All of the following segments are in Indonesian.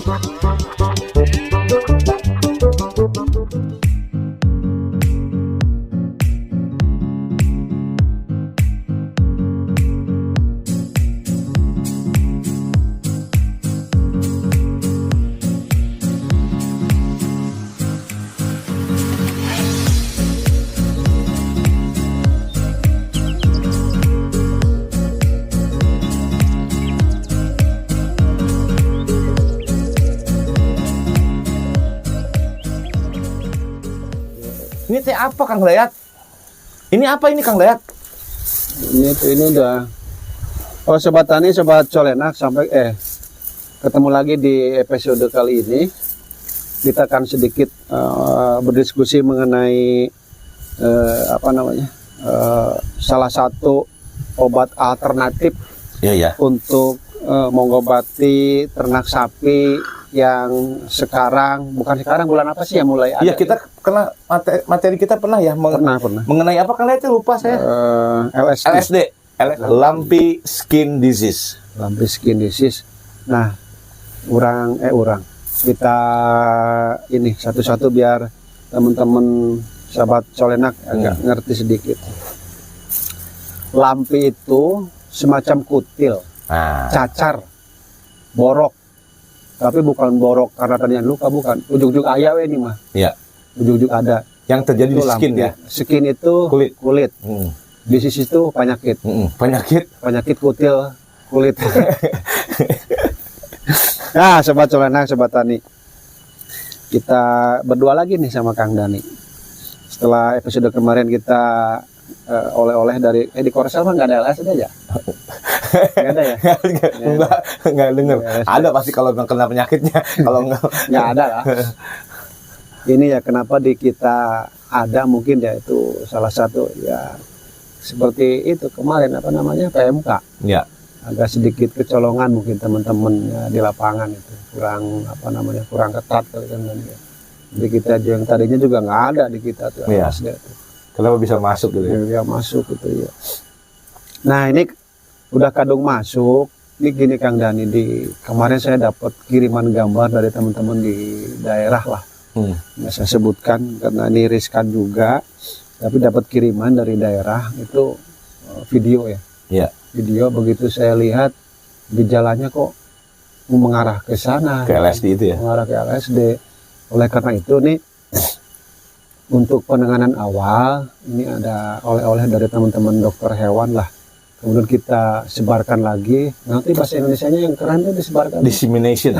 Ini teh apa Kang Dayat? Ini apa ini Kang Dayat? Ini udah. Oh sobat tani, sobat Colenak, sampai ketemu lagi di episode kali ini. Kita akan sedikit berdiskusi mengenai salah satu obat alternatif untuk mengobati ternak sapi yang bukan sekarang, bulan apa sih yang mulai ada? Iya, kita kena materi kita pernah ya pernah. Mengenai apa Kang Dayat? Lupa saya. LSD. Lumpy Skin Disease. Lumpy Skin Disease. Nah, kita ini satu-satu biar teman-teman sahabat Colenak agak ngerti sedikit. Lumpy itu semacam kutil, cacar, borok. Tapi bukan borok karena tadinya luka, bukan. Ujung-ujung ayam ini mah. Iya. Ujung-ujung ada. Yang terjadi itu di skin ya. Skin itu kulit. Disease itu penyakit. Penyakit kutil kulit. Nah, sobat Colenak, sobat tani. Kita berdua lagi nih sama Kang Dani. Setelah episode kemarin kita oleh-oleh dari di Korsel mah nggak ada LSD aja. Nggak ada ya? Nggak dengar. Ada pasti kalau kena penyakitnya. Kalau nggak ada lah. Ini ya kenapa di kita ada mungkin ya itu salah satu ya seperti itu kemarin PMK. Ya. Agak sedikit kecolongan mungkin teman-teman ya, di lapangan itu kurang ketat kali kan ya. Jadi kita yang tadinya juga nggak ada di kita tuh. Ya. Kenapa bisa masuk gitu ya? Ya masuk gitu ya. Nah ini udah kadung masuk. Ini gini Kang Dani, kemarin saya dapat kiriman gambar dari teman-teman di daerah lah. Nggak saya sebutkan karena ini riskan juga. Tapi dapat kiriman dari daerah itu video ya. Iya. Video begitu saya lihat gejalanya kok mengarah ke sana. Ke LSD itu ya? Mengarah ke LSD. Oleh karena itu nih untuk penanganan awal ini ada oleh-oleh dari teman-teman dokter hewan lah. Kemudian kita sebarkan lagi. Nanti bahasa Indonesianya yang keren itu disebarkan. Dissemination.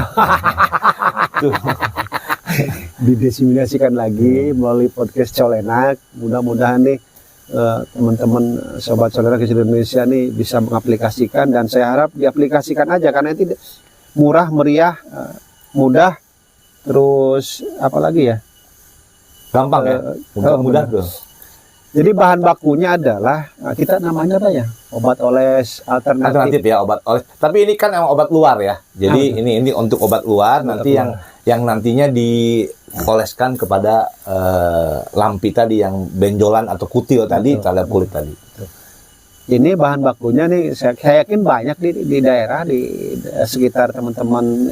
Didiseminasikan lagi melalui podcast Colenak. Mudah-mudahan nih teman-teman sobat Colenak di Indonesia nih bisa mengaplikasikan, dan saya harap diaplikasikan aja karena itu murah, meriah, mudah, terus apa lagi ya? Gampang ya, mudah tuh. Jadi bahan bakunya adalah kita namanya apa ya? Obat oles alternatif ya, obat oles. Tapi ini kan emang obat luar ya. Jadi ini untuk obat luar nanti yang nantinya dioleskan kepada lampi tadi yang benjolan atau kutil tadi terhadap kulit tadi. Ini bahan bakunya nih saya yakin banyak di daerah di sekitar teman-teman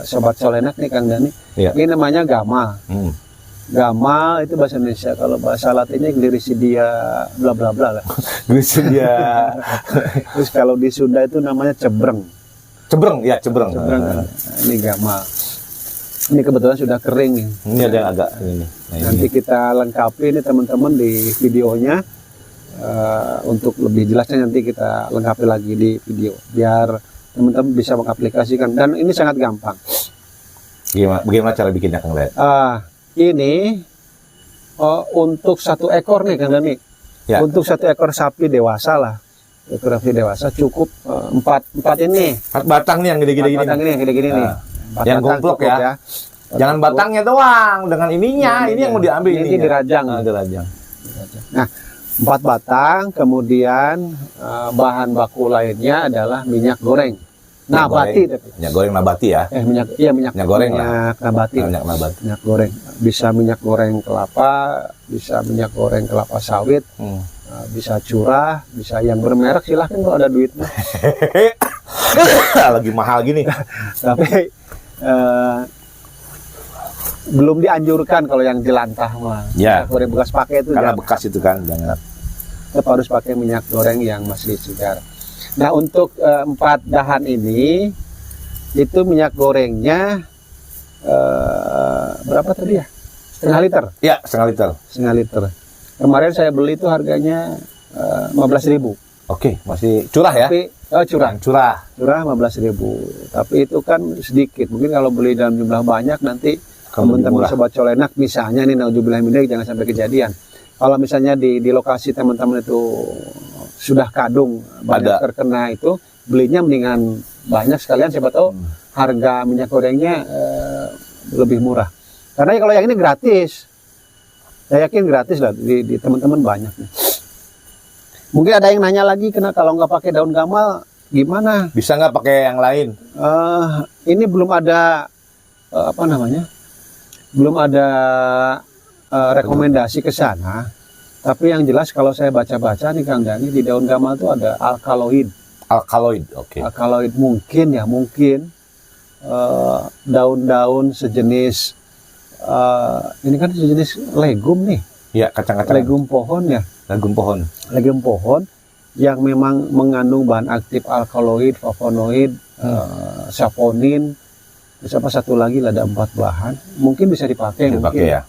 sobat Colenak nih Kang Dani. Ya. Ini namanya gamal. Gamal itu bahasa Indonesia, kalau bahasa Latinnya gliricidia bla bla bla lah. Gliricidia. Terus kalau di Sunda itu namanya cebreng. Cebreng. Nah, ini gamal. Ini kebetulan sudah kering nih. Ini ada yang agak ini. Nanti kita lengkapi ini teman-teman di videonya. Untuk lebih jelasnya nanti kita lengkapi lagi di video biar teman-teman bisa mengaplikasikan, dan ini sangat gampang. Bagaimana cara bikinnya Kang Dayat? Ini untuk satu ekor nih Kang Dani. Ya. Untuk satu ekor sapi dewasa lah. Ekor sapi dewasa cukup 4 ini. 4 batang nih yang gede-gede gini. Batang ini yang gede-gede nih. Yang gomplok ya. Jangan batangnya doang, dengan ininya. Ini yang mau diambil ini. Dirajang. Dirajang. Nah, 4 batang, kemudian bahan baku lainnya adalah minyak goreng. Nabati, minyak goreng nabati ya. Minyak goreng nabati. Minyak goreng. Bisa minyak goreng kelapa, bisa minyak goreng kelapa sawit, bisa curah, bisa yang bermerek silahkan kalau ada duitnya. Lagi mahal gini. Tapi belum dianjurkan kalau yang jelantah mah. Ya. Goreng bekas pakai itu Karena jangan. bekas itu kan, jangan. Tetap harus pakai minyak goreng yang masih segar. Nah, untuk 4 dahan ini itu minyak gorengnya berapa tadi ya? Setengah liter. Ya, setengah liter. Setengah liter. Kemarin saya beli itu harganya 15.000. Oke, masih curah ya? Tapi curah. Curah. Curah 15.000. Tapi itu kan sedikit. Mungkin kalau beli dalam jumlah banyak nanti teman-teman murah. sobat colenak misalnya nih nauzubillah min dzalik, jangan sampai kejadian. Kalau misalnya di lokasi teman-teman itu sudah kadung banyak terkena itu, belinya mendingan banyak sekalian, siapa tahu harga minyak gorengnya lebih murah. Karena kalau yang ini gratis. Saya yakin gratis lah di teman-teman banyak nih. Mungkin ada yang nanya lagi, kenapa kalau nggak pakai daun gamal gimana? Bisa nggak pakai yang lain? Ini belum ada apa namanya? Belum ada rekomendasi ke sana. Tapi yang jelas kalau saya baca-baca nih Kang Dani, di daun gamal itu ada alkaloid. Alkaloid, oke. Alkaloid mungkin daun-daun sejenis ini kan sejenis legum nih. Ya, kacang-kacang. Legum pohon ya. Legum pohon. Legum pohon yang memang mengandung bahan aktif alkaloid, flavonoid, saponin, terus apa satu lagi ada 4 bahan. Mungkin bisa dipakai mungkin. Ya.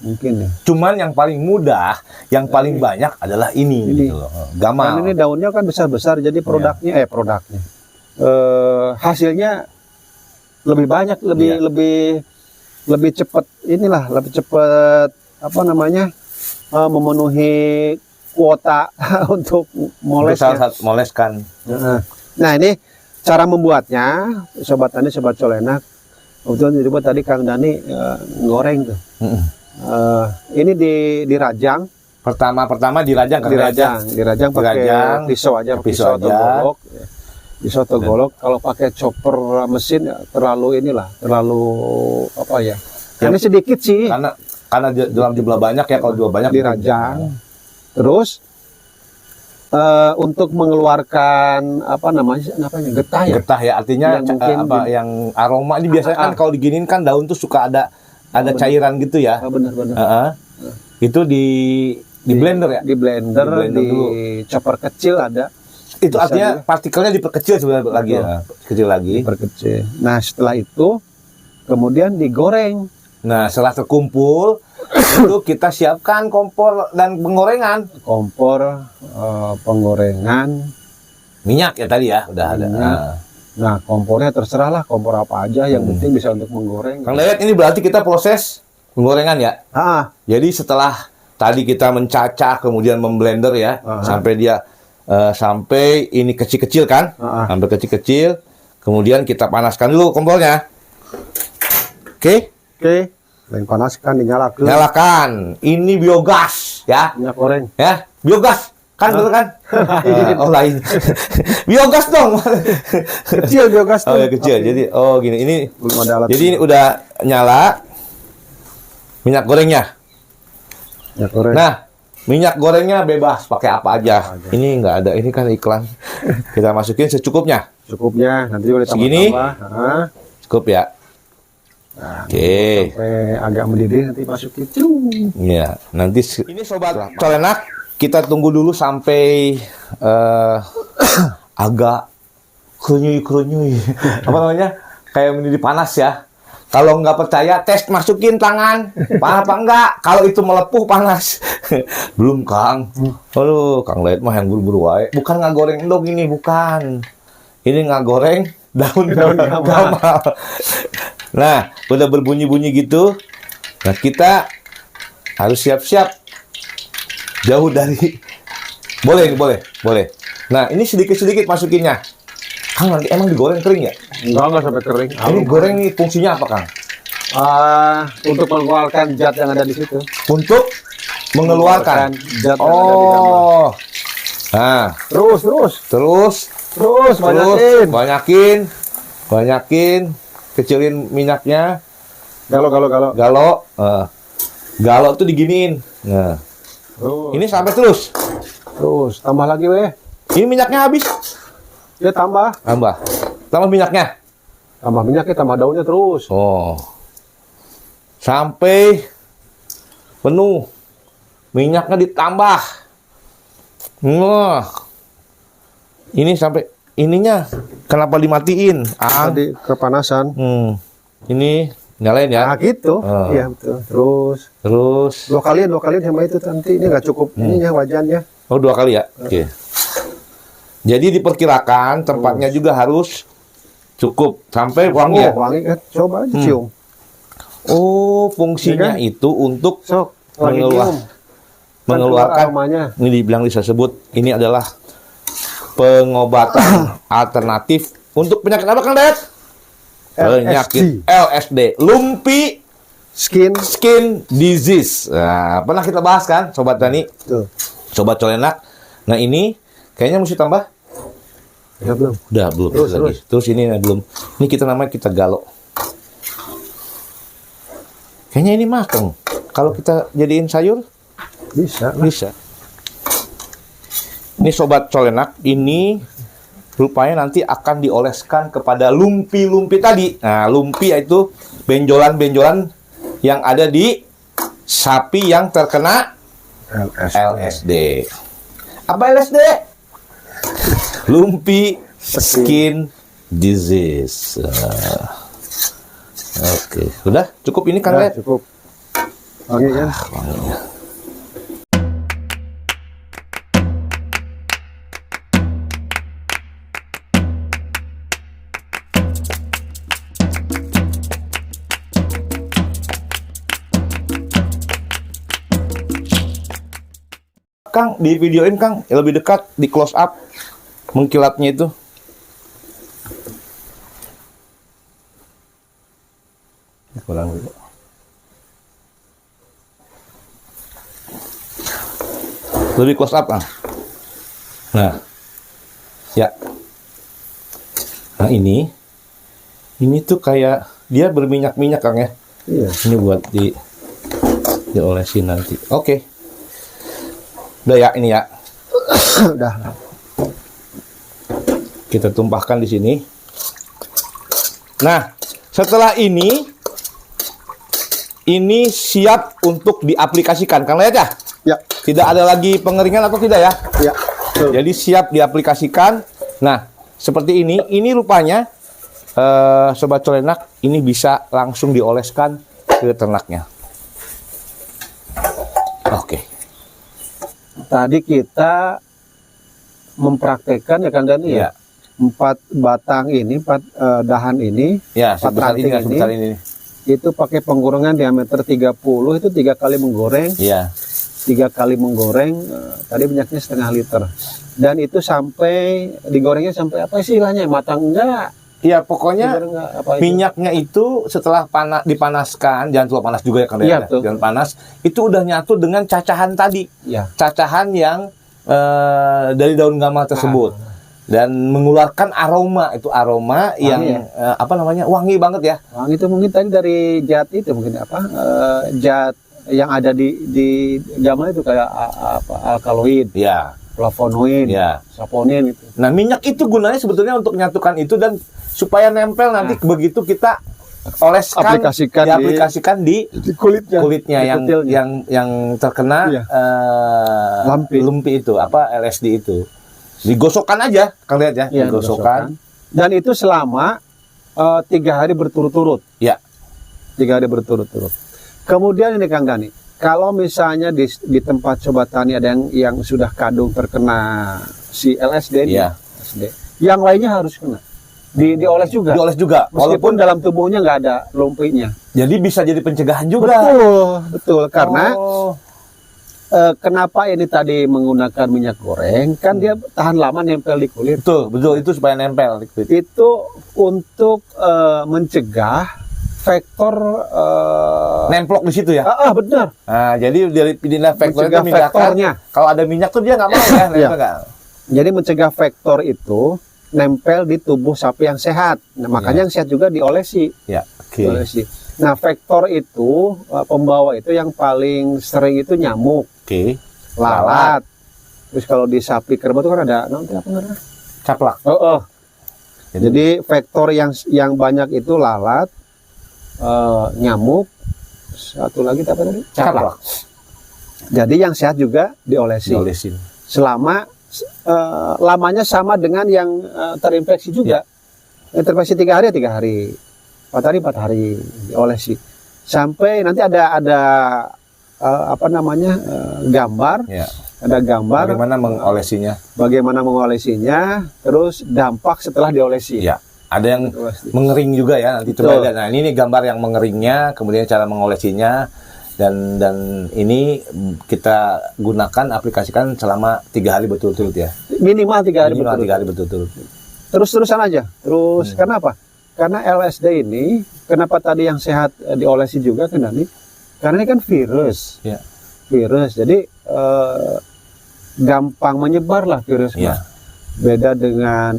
Mungkin ya. Cuman yang paling mudah, yang paling banyak adalah ini. Gitu loh. Gamal. Dan ini daunnya kan besar-besar, jadi produknya hasilnya lebih banyak, lebih cepat inilah, lebih cepat apa namanya memenuhi kuota untuk moles. Moleskan. Nah, ini cara membuatnya, sobat tani, sobat colenak. Kebetulan coba tadi Kang Dani goreng tuh. Ini dirajang. Pertama dirajang kan? Dirajang pakai pisau aja, pisau atau golok. Pisau atau golok. Kalau pakai chopper mesin terlalu apa ya? Ini sedikit sih. Karena dalam jumlah banyak ya, kalau jumlah banyak dirajang. Terus untuk mengeluarkan getah ya. Getah ya, artinya yang aroma ini biasanya kan kalau diginin kan daun tuh suka ada cairan gitu ya. Benar. Itu di blender ya? Di blender dulu. Chopper kecil ada. Itu artinya partikelnya diperkecil sebenarnya lagi ya. Kecil lagi. Diperkecil. Nah, setelah itu kemudian digoreng. Nah, setelah terkumpul itu kita siapkan kompor dan penggorengan. Kompor, penggorengan, minyak ya tadi ya, udah ada. Nah, kompornya terserahlah kompor apa aja, yang penting bisa untuk menggoreng. Kang Dayat, ini berarti kita proses penggorengan ya? Jadi setelah tadi kita mencacah kemudian memblender ya, sampai ini kecil-kecil kan? Sampai kecil-kecil, kemudian kita panaskan dulu kompornya. Oke. Yang panaskan, dinyalakan. Nyalakan. Ini biogas ya. Minyak goreng. Ya, biogas. Kan betul kan? Lain. Biogas dong. Kecil biogas tuh. Oh ya kecil. Jadi gini. Ini belum ada alat. Jadi ini udah nyala minyak gorengnya. Minyak goreng. Nah, minyak gorengnya bebas pakai apa aja. Ini nggak ada. Ini kan iklan. Kita masukin secukupnya. Cukupnya. Nanti boleh tambah-tambah. Cukup ya. Nah, Oke. Sampai agak mendidih nanti masukin. Iya, nanti ini sobat colenak, kita tunggu dulu sampai agak kerunyui. Apa namanya? Kayak mendidih panas ya. Kalau nggak percaya, tes masukin tangan. Panas apa enggak? Kalau itu melepuh panas. Belum, Kang. Aduh, Kang Dayat mah yang buru-buru wae. Bukan nggak goreng endog ini, bukan. Ini nggak goreng daun gamal. Nah, udah berbunyi-bunyi gitu. Nah, kita harus siap-siap jauh dari. Boleh. Nah, ini sedikit-sedikit masukinnya. Kang, nanti emang digoreng kering ya? Enggak sampai kering. Ini goreng nih fungsinya apa, Kang? Untuk mengeluarkan zat yang ada di situ. Untuk mengeluarkan zat yang ada di dalam. Nah, terus banyakin. Kecilin minyaknya. Galo. Galo tuh diginiin. Nah. Ini sampai terus. Tambah lagi weh. Ini minyaknya habis. Ya tambah minyaknya. Tambah minyaknya, tambah daunnya terus. Oh. Sampai penuh. Minyaknya ditambah. Wah. Ini sampai ininya kenapa dimatiin? Tadi kepanasan. Ini nyalain ya. Nah gitu. Iya betul. Terus 2 kalian sama itu nanti ini nggak cukup ininya wajannya. Oh 2 kali ya. Oke. Jadi diperkirakan tempatnya juga harus cukup sampai wangi ya. Wangi kan. Coba aja cium. Oh, fungsinya Ya kan? itu untuk Sok, lagi cium. mengeluarkan aromanya. ini dibilang bisa sebut ini adalah pengobatan alternatif untuk penyakit apa Kang Dayat? Penyakit LSD, lumpy skin disease. Nah, pernah kita bahas kan, Sobat Tani? Tuh. Sobat Colenak. Nah, ini kayaknya mesti tambah. Ya belum. Udah belum lagi. Terus ini belum. Ini kita namanya kita galo. Kayaknya ini mateng. Kalau kita jadiin sayur Bisa. Ini Sobat Colenak, ini rupanya nanti akan dioleskan kepada lumpi-lumpi tadi. Nah, lumpi itu benjolan-benjolan yang ada di sapi yang terkena LSD. Apa LSD? Lumpy skin disease. Oke, udah cukup ini kan? Cukup. Wangi kan? Wanginya. Kang, di videoin Kang, lebih dekat, di close up mengkilatnya itu. Kurang dulu. Lebih close up, Kang. Nah, ya. Nah ini tuh kayak dia berminyak-minyak Kang ya. Iya. Ini buat diolesin nanti. Oke. Udah ya ini ya. Udah. Kita tumpahkan di sini. Nah, setelah ini siap untuk diaplikasikan. Kang lihat ya? Ya. Tidak ada lagi pengeringan atau tidak ya? Ya. Betul. Jadi siap diaplikasikan. Nah, seperti ini. Ini rupanya Sobat Colenak, ini bisa langsung dioleskan ke ternaknya. Oke. Tadi kita mempraktekkan ya Kang Dani ya. 4 batang ini, 4 dahan ini, Ya, 4 ranting ini. Itu pakai penggorengan diameter 30, itu 3 kali menggoreng. Iya. 3 kali menggoreng, tadi minyaknya 1/2 liter. Dan itu sampai digorengnya sampai apa istilahnya? Matang enggak? Iya, pokoknya Enggak, apa itu? minyaknya itu setelah dipanaskan, jangan terlalu panas juga ya Kang Iya, ya. Jangan panas, itu udah nyatu dengan cacahan tadi. Ya. Cacahan yang dari daun gamal tersebut. Dan mengeluarkan aroma, itu aroma Wangi yang ya? apa namanya? Wangi banget ya. Wangi itu mungkin tadi dari zat itu mungkin apa? Zat yang ada di gamal itu kayak alkaloid, Ya. flavonoid, Ya. saponin itu. Nah, minyak itu gunanya sebetulnya untuk menyatukan itu dan supaya nempel nanti begitu kita oleskan, diaplikasikan di kulitnya, kulitnya di yang kutilnya. yang terkena Iya. lumpi itu, apa LSD itu. Digosokkan aja, Kang lihat ya, Iya, digosokkan. Dan itu selama 3 hari berturut-turut. Ya. 3 hari berturut-turut. Kemudian ini Kang Dani, kalau misalnya di tempat Sobat Tani ada yang sudah kadung terkena si LSD ini, Iya. LSD, yang lainnya harus kena. Dioles juga. Dioles juga, Meskipun dalam tubuhnya nggak ada lumpinya. jadi bisa jadi pencegahan juga. Betul. Karena Oh. kenapa ini tadi menggunakan minyak goreng? Kan dia tahan lama nempel di kulit. betul itu supaya nempel di kulit. Itu untuk mencegah faktor Nemplok di situ ya. benar. Nah, jadi dari pindah faktor itu Mencegah memindahkan. faktornya. Kalau ada minyak tuh dia nggak mau ya, Iya. nempel nggak? Jadi mencegah faktor itu nempel di tubuh sapi yang sehat. Nah, makanya yang sehat juga diolesi. Ya, oke. Diolesi. Nah, faktor itu pembawa itu yang paling sering itu nyamuk, Oke. lalat. Terus kalau di sapi kerbau itu kan ada nanti apa namanya? Caplak. Jadi vektor yang banyak itu lalat, nyamuk, satu lagi apa tadi? Caplak. Jadi yang sehat juga diolesin. Selama lamanya sama dengan yang terinfeksi juga. Yang terinfeksi 3 hari ya 3 hari, 4 hari 4 hari diolesi. Sampai nanti ada gambar. Ya. Ada gambar bagaimana mengolesinya, terus dampak setelah diolesi. Ya, ada yang mengering juga ya, nanti coba lihat. Nah, ini gambar yang mengeringnya, kemudian cara mengolesinya, dan ini kita gunakan, aplikasikan selama 3 hari betul-betul ya. Minimal 3 hari betul-betul. Terus-terusan aja. Karena apa? Karena LSD ini, kenapa tadi yang sehat diolesi juga kan Dani? Karena ini kan virus. Ya. Virus. Jadi gampang menyebar lah virus. Ya. Beda dengan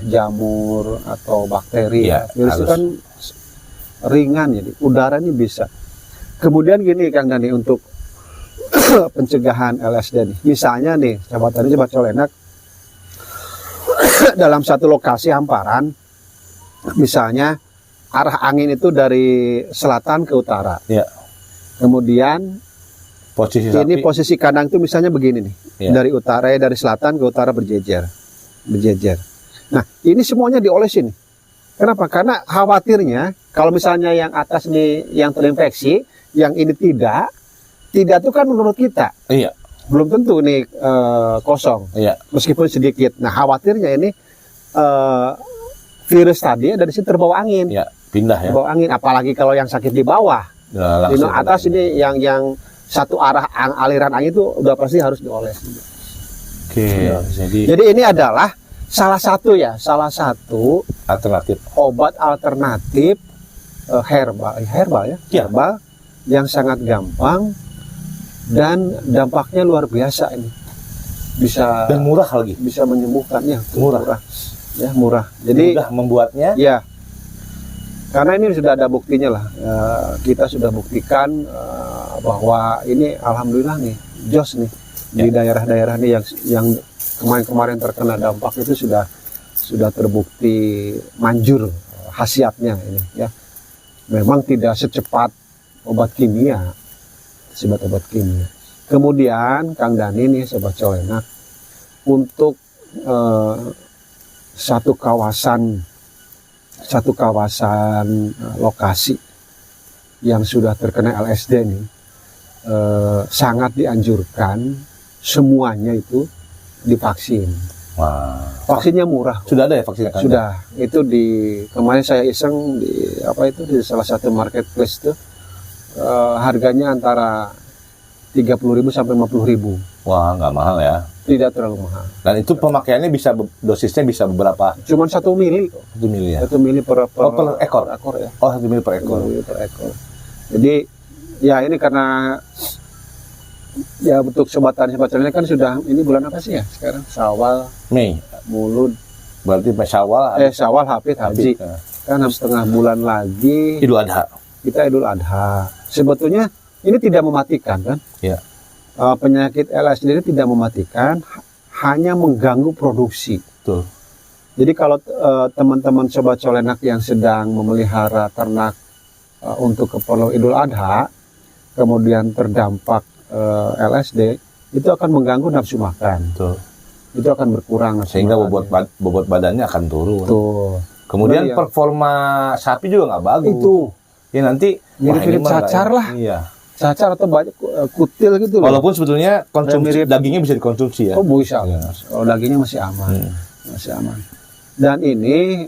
jamur atau bakteri. Ya, virus itu kan ringan, jadi udaranya bisa. Kemudian gini Kang Dani, untuk pencegahan LSD nih. Misalnya nih, coba colenak dalam satu lokasi hamparan, misalnya arah angin itu dari selatan ke utara. Ya. Kemudian posisi kandang itu misalnya begini nih, dari utara, dari selatan ke utara berjejer. Nah, ini semuanya diolesin. Kenapa? Karena khawatirnya kalau misalnya yang atas nih yang terinfeksi, yang ini tidak itu kan menurut kita. Iya. Belum tentu nih kosong. Iya. Meskipun sedikit. Nah, khawatirnya ini virus tadi dari situ terbawa angin. Iya, pindah ya. Terbawa angin, apalagi kalau yang sakit di bawah. Di atas ini yang satu arah aliran angin itu udah pasti harus dioles. Oke. Jadi ini adalah salah satu alternatif obat alternatif herbal yang sangat gampang dan dampaknya luar biasa ini. Bisa dan murah lagi. Bisa menyembuhkannya. Murah. Murah. Jadi mudah membuatnya. Ya. Karena ini sudah ada buktinya lah. Kita sudah buktikan bahwa ini alhamdulillah nih, jos nih di daerah-daerah nih yang kemarin-kemarin terkena dampak itu sudah terbukti manjur khasiatnya ini ya. Memang tidak secepat obat kimia. Kemudian Kang Dani nih sobat colenak, untuk satu kawasan lokasi yang sudah terkena LSD nih, sangat dianjurkan semuanya itu divaksin. Wah. Vaksinnya murah. Sudah ada ya vaksinnya? Sudah. Itu kemarin saya iseng di salah satu marketplace tuh, harganya antara 30.000 sampai 50.000. Wah, nggak mahal ya? Tidak terlalu mahal. Dan itu pemakaiannya dosisnya bisa beberapa? Cuman 1 mili. 1 mili ya? 1 mili per ekor ya? Oh, 1 mili per ekor. 1 mili per ekor. Jadi ya ini karena ya untuk sobat tani kan sudah, ini bulan apa sih ya sekarang? Syawal, Mei, Mulud. Berarti Syawal. Syawal, Hafid, Haji. Kan setengah bulan lagi Idul Adha. Kita Idul Adha. Sebetulnya ini tidak mematikan kan? Ya. Penyakit LSD ini tidak mematikan, hanya mengganggu produksi. Betul. Jadi kalau teman-teman sobat colenak yang sedang memelihara ternak untuk keperluan Idul Adha, kemudian terdampak LSD, itu akan mengganggu nafsu makan. Betul. Itu akan berkurang nafsu sehingga makan. bobot badannya akan turun. Betul. Kemudian performa sapi juga nggak bagus. Itu. Ya nanti mirip-mirip cacar lah. Iya. Cacar atau banyak kutil gitu loh. Walaupun sebetulnya dagingnya bisa dikonsumsi ya. Oh bisa. Ya. Oh, dagingnya masih aman. Masih aman. Dan ini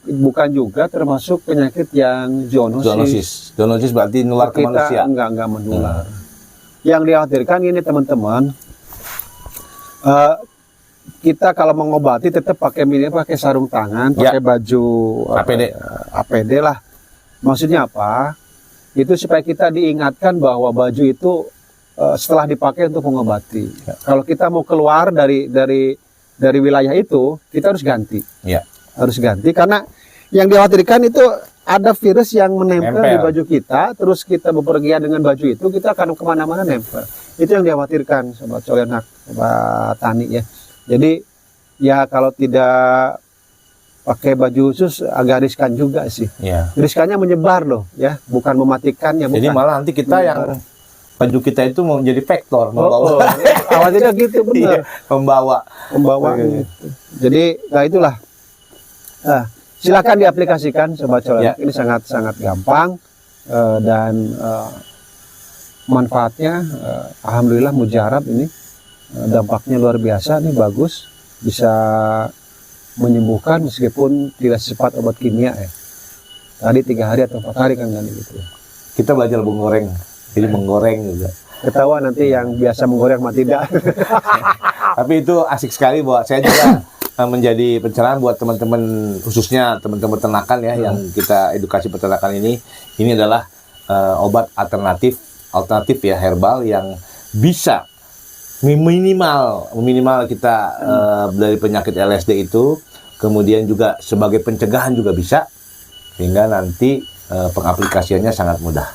bukan juga termasuk penyakit yang zoonosis. Zoonosis berarti nular ke manusia. Enggak menular. Yang dikhawatirkan ini teman-teman, kita kalau mengobati tetap pakai sarung tangan, pakai baju APD lah. Maksudnya apa? Itu supaya kita diingatkan bahwa baju itu setelah dipakai untuk mengobati. Ya. Kalau kita mau keluar dari wilayah itu, kita harus ganti. Ya. Harus ganti karena yang dikhawatirkan itu ada virus yang menempel di baju kita, terus kita bepergian dengan baju itu, kita akan kemana-mana nempel. Itu yang dikhawatirkan, sobat colenak, sobat tani ya. Jadi ya kalau tidak pakai baju khusus agak riskan juga sih. Ya. Riskannya menyebar loh, ya, bukan mematikannya. Jadi Bukan. malah nanti kita yang baju kita itu mau menjadi vektor, membawa. Awalnya gitu benar. Iya, membawa. Gitu. Jadi, nah itulah. Nah, silakan diaplikasikan Sobat Colenak. Ini sangat gampang dan manfaatnya alhamdulillah mujarab ini. Dampaknya luar biasa nih, bagus, bisa menyembuhkan meskipun tidak secepat obat kimia ya. Tadi 3 hari atau 4 hari kan gitu. Kita belajar menggoreng, jadi menggoreng juga. Ketawa nanti yang biasa menggoreng sama tidak. Tapi itu asik sekali buat saya juga menjadi pencerahan buat teman-teman, khususnya teman-teman peternakan ya, yang kita edukasi peternakan ini. Ini adalah obat alternatif ya, herbal yang bisa minimal kita dari penyakit LSD itu, kemudian juga sebagai pencegahan juga bisa, sehingga nanti pengaplikasiannya sangat mudah.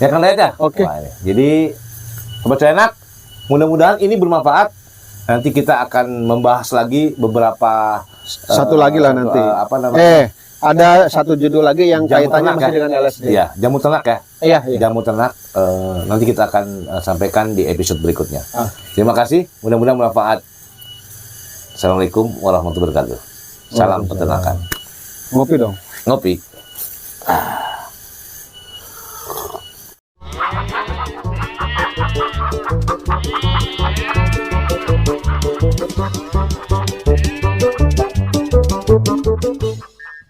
Ya kan ya? Oke. Jadi Sobat Colenak, mudah-mudahan ini bermanfaat. Nanti kita akan membahas lagi beberapa Satu lagi lah nanti. apa namanya? Ada satu judul lagi yang Jamu kaitannya ternak masih ya? dengan LSD. Iya, jamu ternak ya. Iya. Jamu ternak nanti kita akan sampaikan di episode berikutnya. Terima kasih, mudah-mudahan bermanfaat. Assalamualaikum warahmatullahi wabarakatuh. Salam peternakan. Ngopi dong. Ngopi.